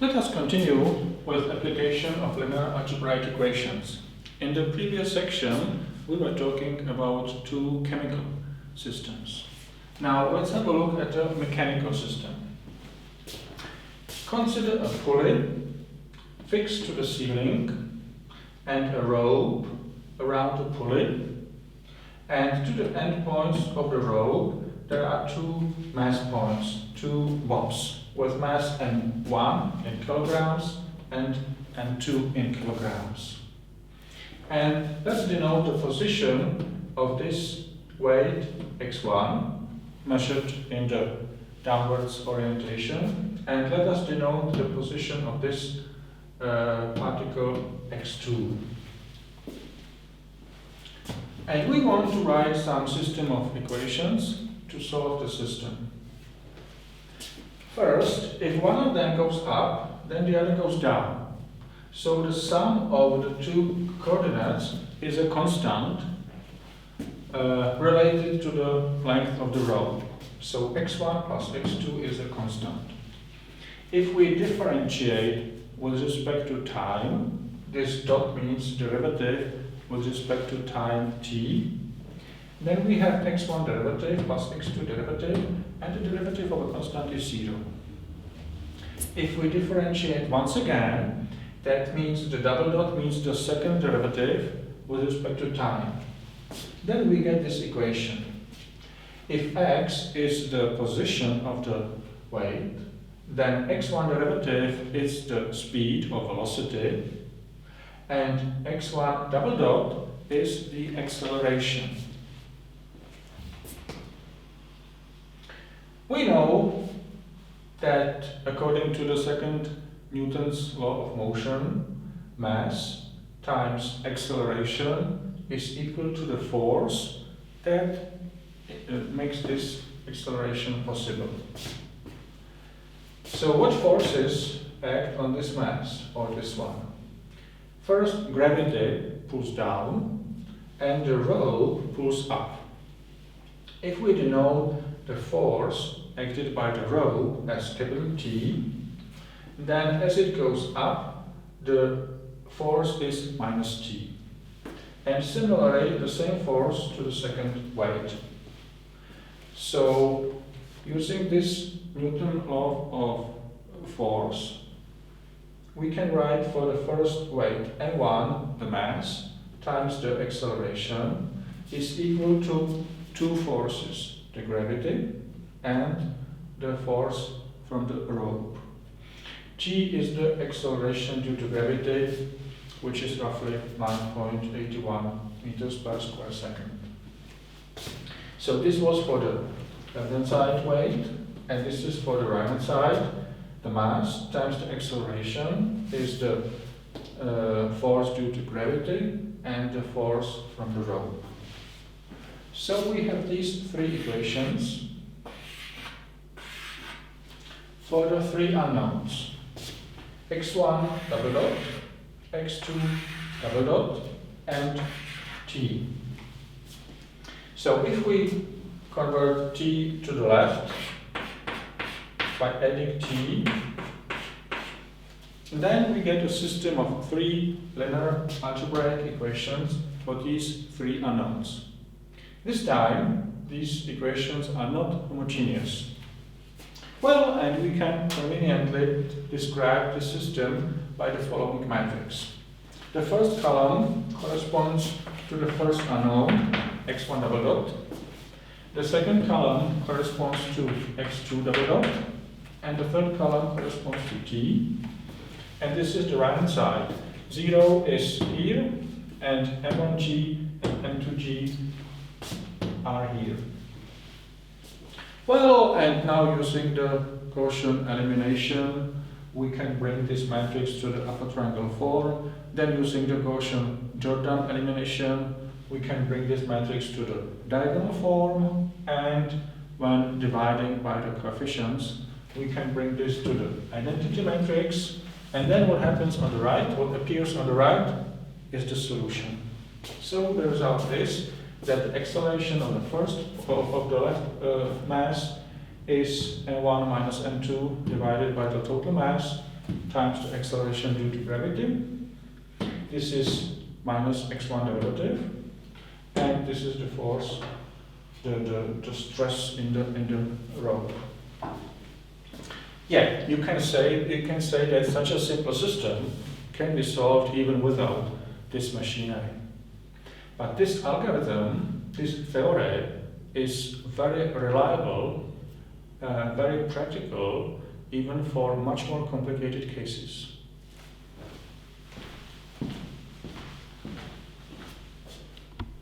Let us continue with application of linear algebraic equations. In the previous section, we were talking about two chemical systems. Now let's have a look at the mechanical system. Consider a pulley fixed to the ceiling and a rope around the pulley, and to the end points of the rope there are two mass points, two bobs, with mass M1 in kilograms and M2 in kilograms. And let's denote the position of this weight x1 measured in the downwards orientation, and let us denote the position of this particle x2. And we want to write some system of equations to solve the system. First, if one of them goes up, then the other goes down. So the sum of the two coordinates is a constant related to the length of the rope. So x1 plus x2 is a constant. If we differentiate with respect to time, this dot means derivative with respect to time t, then we have x1 derivative plus x2 derivative, and the derivative of a constant is 0. If we differentiate once again, that means the double dot means the second derivative with respect to time. Then we get this equation. If x is the position of the weight, then x1 derivative is the speed or velocity, and x1 double dot is the acceleration. We know that according to the second Newton's law of motion, mass times acceleration is equal to the force that makes this acceleration possible. So what forces act on this mass, or this one? First, gravity pulls down and the rope pulls up. If we denote the force acted by the rope as capital T, then as it goes up, the force is minus T. And similarly, the same force to the second weight. So, using this Newton law of force, we can write for the first weight M1, the mass, times the acceleration, is equal to two forces, the gravity and the force from the rope. G is the acceleration due to gravity, which is roughly 9.81 meters per square second. So this was for the left-hand side weight, and this is for the right-hand side. The mass times the acceleration is the force due to gravity and the force from the rope. So we have these three equations for the three unknowns. x1 double dot, x2 double dot, and t. So if we convert t to the left by adding t, then we get a system of three linear algebraic equations for these three unknowns. This time, these equations are not homogeneous. Well, and we can conveniently describe the system by the following matrix. The first column corresponds to the first unknown, x1 double dot. The second column corresponds to x2 double dot. And the third column corresponds to t. And this is the right-hand side. 0 is here, and M1g and M2g are here. Well, and now using the Gaussian elimination, we can bring this matrix to the upper triangle form. Then using the Gaussian Jordan elimination, we can bring this matrix to the diagonal form, and when dividing by the coefficients, we can bring this to the identity matrix, and then what happens on the right, what appears on the right, is the solution. So the result is that the acceleration of the left mass is m1 minus m2 divided by the total mass, times the acceleration due to gravity. This is minus x1 derivative, and this is the force, the stress in the rope. Yeah, you can say that such a simple system can be solved even without this machinery. But this algorithm, this theory, is very reliable, very practical, even for much more complicated cases.